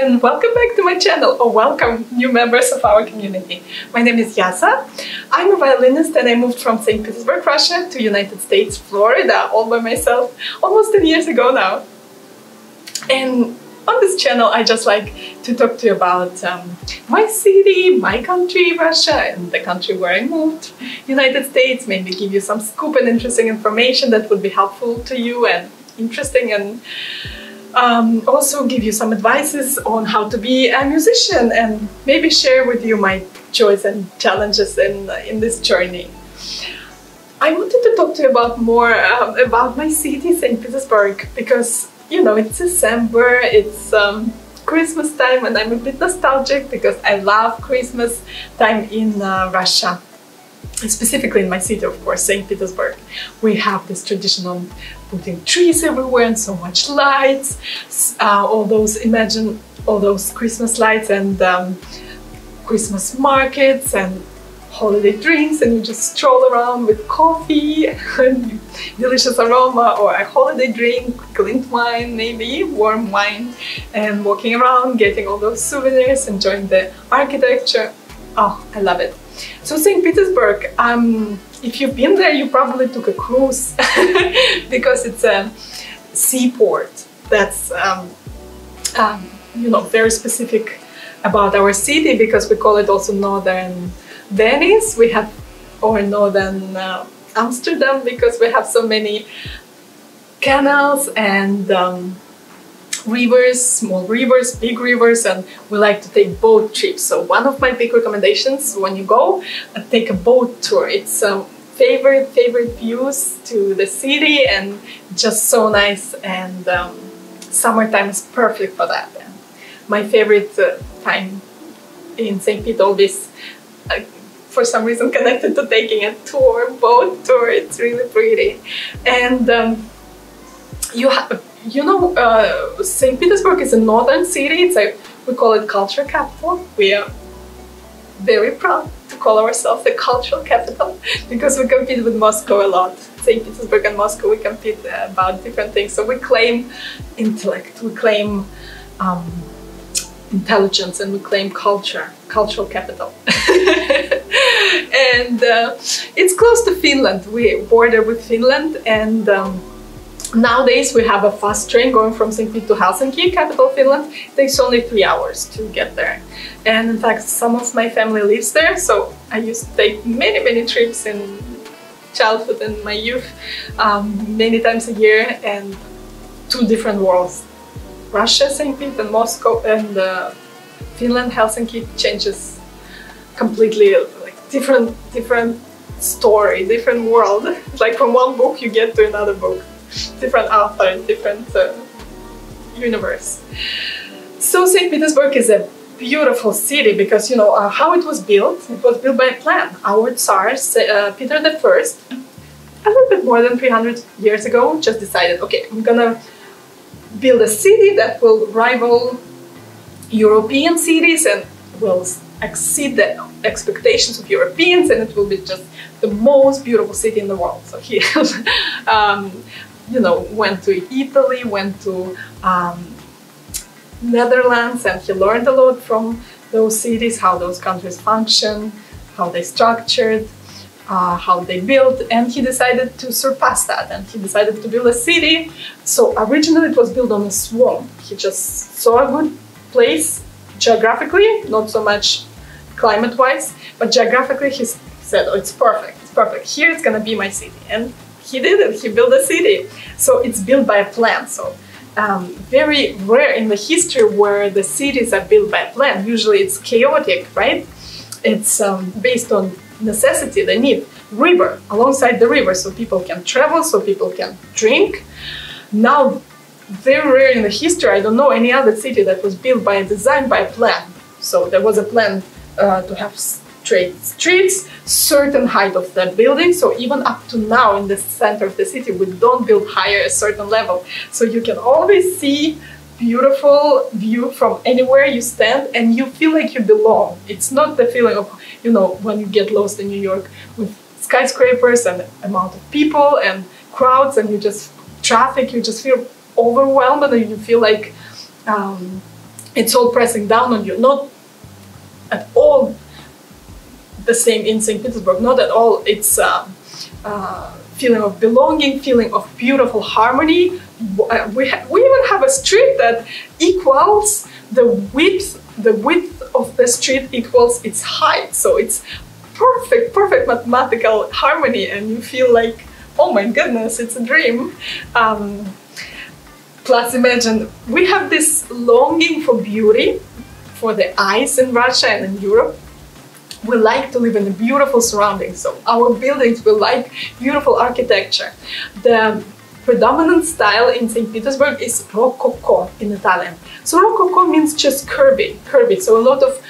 and welcome back to my channel, or welcome new members of our community. My name is Yasa. I'm a violinist and I moved from St. Petersburg, Russia to United States, Florida, all by myself almost 10 years ago now. And on this channel I just like to talk to you about my city, my country, Russia, and the country where I moved, United States, maybe give you some scoop and interesting information that would be helpful to you and interesting, and also give you some advices on how to be a musician and maybe share with you my joys and challenges in this journey. I wanted to talk to you about more about my city, St. Petersburg, because you know it's December, it's Christmas time, and I'm a bit nostalgic because I love Christmas time in Russia. Specifically in my city, of course, St. Petersburg. We have this tradition of putting trees everywhere and so much lights. Imagine all those Christmas lights and Christmas markets and holiday drinks, and you just stroll around with coffee and delicious aroma, or a holiday drink, clean wine, maybe warm wine, and walking around, getting all those souvenirs, enjoying the architecture. Oh, I love it. So St. Petersburg, if you've been there, you probably took a cruise because it's a seaport. That's you know, very specific about our city, because we call it also Northern Venice. We have, or Northern Amsterdam, because we have so many canals and rivers, small rivers, big rivers, and we like to take boat trips. So one of my big recommendations when you go, take a boat tour. It's favorite views to the city, and just so nice, and summertime is perfect for that. And my favorite time in St. Pete always for some reason connected to taking a tour, boat tour. It's really pretty. And you know, St. Petersburg is a northern city. We call it culture capital. We are very proud to call ourselves the cultural capital because we compete with Moscow a lot. St. Petersburg and Moscow, we compete about different things. So we claim intellect, we claim intelligence, and we claim cultural capital. And it's close to Finland. We border with Finland, and nowadays we have a fast train going from St. Pete to Helsinki, capital Finland. It takes only 3 hours to get there. And in fact, some of my family lives there, so I used to take many trips in childhood and my youth, many times a year, and two different worlds. Russia, St. Pete, and Moscow, and Finland, Helsinki changes completely, like different story, different world. Like from one book you get to another book. Different author, different universe. So St. Petersburg is a beautiful city because, you know, how it was built. It was built by a plan. Our Tsar, Peter I, a little bit more than 300 years ago, just decided, okay, I'm gonna build a city that will rival European cities and will exceed the expectations of Europeans, and it will be just the most beautiful city in the world. So he you know, went to Italy, went to Netherlands, and he learned a lot from those cities, how those countries function, how they structured, how they built, and he decided to surpass that, and he decided to build a city. So originally it was built on a swamp. He just saw a good place geographically, not so much climate-wise, but geographically he said, oh, it's perfect, here it's gonna be my city. And he did it, he built a city. So it's built by a plan. So very rare in the history where the cities are built by a plan. Usually it's chaotic, right? It's based on necessity, the need. River, alongside the river, so people can travel, so people can drink. Now, very rare in the history, I don't know any other city that was built by a design, by a plan. So there was a plan to have straight streets, certain height of the building. So even up to now in the center of the city, we don't build higher a certain level. So you can always see beautiful view from anywhere you stand, and you feel like you belong. It's not the feeling of, you know, when you get lost in New York with skyscrapers and amount of people and crowds, and you just traffic, you just feel overwhelmed, and you feel like it's all pressing down on you. Not at all the same in St. Petersburg, not at all. It's feeling of belonging, feeling of beautiful harmony. We even have a street that equals the width of the street equals its height. So it's perfect mathematical harmony, and you feel like, oh my goodness, it's a dream. Plus, imagine, we have this longing for beauty, for the eyes in Russia and in Europe. We like to live in a beautiful surroundings, so our buildings will like beautiful architecture. The predominant style in St. Petersburg is Rococo in Italian. So Rococo means just curvy. So a lot of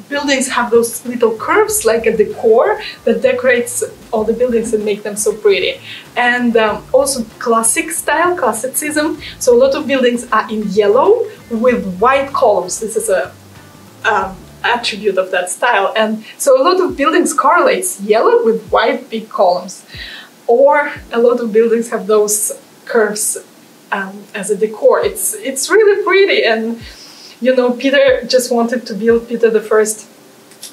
buildings have those little curves, like a decor that decorates all the buildings and make them so pretty. And also classic style, classicism. So a lot of buildings are in yellow with white columns. This is a attribute of that style. And so a lot of buildings correlates yellow with white big columns. Or a lot of buildings have those curves as a decor. It's really pretty. And you know, Peter just wanted to build, Peter the First,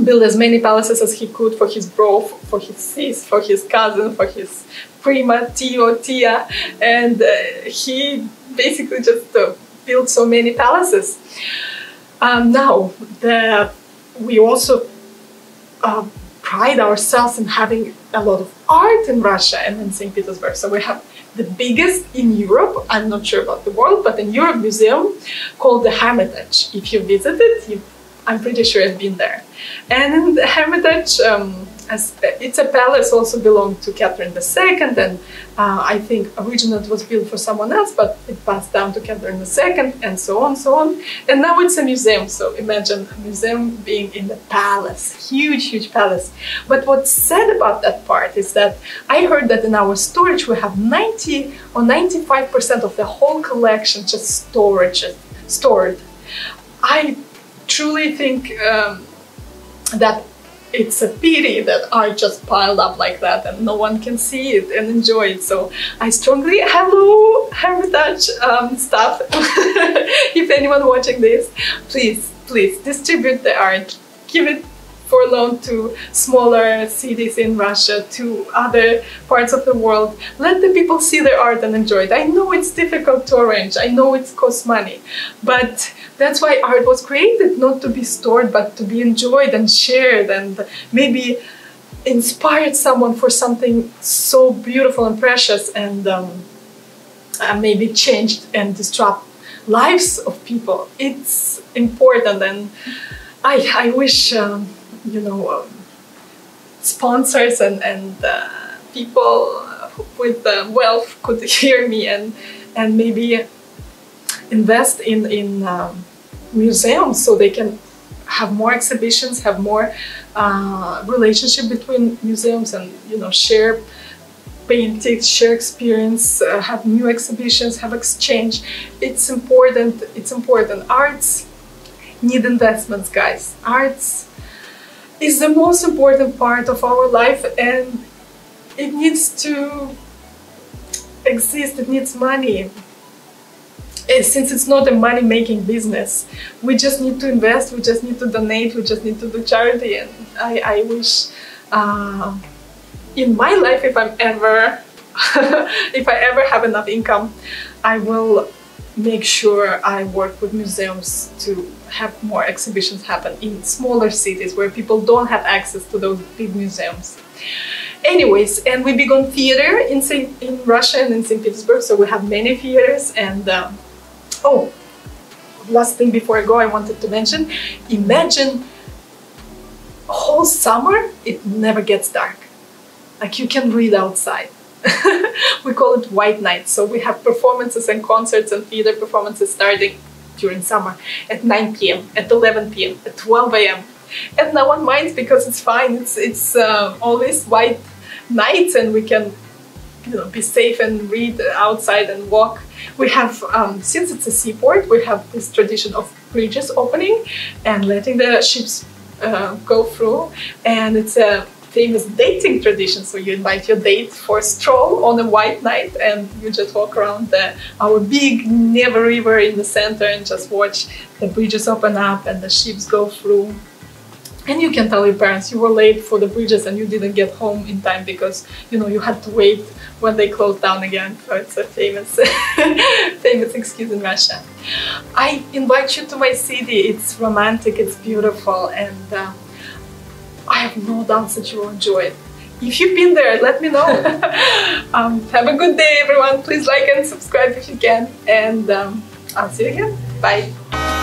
build as many palaces as he could for his bro, for his sis, for his cousin, for his prima, tio, tia, and he basically just built so many palaces. Now, we also pride ourselves in having a lot of art in Russia and in St. Petersburg. So we have the biggest in Europe, I'm not sure about the world, but in Europe, museum called the Hermitage. If you visit it, I'm pretty sure you've been there. And in the Hermitage, it's a palace, also belonged to Catherine II, and I think originally it was built for someone else, but it passed down to Catherine II, and so on, so on. And now it's a museum, so imagine a museum being in the palace, huge palace. But what's sad about that part is that I heard that in our storage we have 90 or 95% of the whole collection just stored. I truly think that it's a pity that art just piled up like that and no one can see it and enjoy it. So I strongly, hello Hermitage staff, if anyone watching this, please distribute the art, give it for loan to smaller cities in Russia, to other parts of the world. Let the people see their art and enjoy it. I know it's difficult to arrange, I know it costs money, but that's why art was created, not to be stored, but to be enjoyed and shared, and maybe inspired someone for something so beautiful and precious, and maybe changed and disrupt lives of people. It's important, and I wish you know, sponsors and people with wealth could hear me and maybe invest in museums so they can have more exhibitions, have more relationship between museums, and you know, share paintings, share experience, have new exhibitions, have exchange. It's important. It's important. Arts need investments, guys. Arts is the most important part of our life, and it needs to exist. It needs money. Since it's not a money-making business, we just need to invest, we just need to donate, we just need to do charity. And I wish in my life, if I ever have enough income, I will make sure I work with museums to have more exhibitions happen in smaller cities where people don't have access to those big museums. Anyways, and we began theater in Russia and in St. Petersburg, so we have many theaters. And oh, last thing before I go, I wanted to mention, imagine whole summer it never gets dark. Like, you can read outside. We call it white night. So we have performances and concerts and theater performances starting during summer at 9 p.m, at 11 p.m, at 12 a.m. And no one minds because it's fine. It's always white nights, and we can, you know, be safe and read outside and walk. We have, since it's a seaport, we have this tradition of bridges opening and letting the ships go through, and it's a famous dating tradition. So you invite your date for a stroll on a white night, and you just walk around our big Neva River in the center and just watch the bridges open up and the ships go through. And you can tell your parents you were late for the bridges and you didn't get home in time because, you know, you had to wait when they closed down again. So it's a famous, famous excuse in Russia. I invite you to my city. It's romantic, it's beautiful, and I have no doubts that you will enjoy it. If you've been there, let me know. Have a good day, everyone. Please like and subscribe if you can. And I'll see you again. Bye.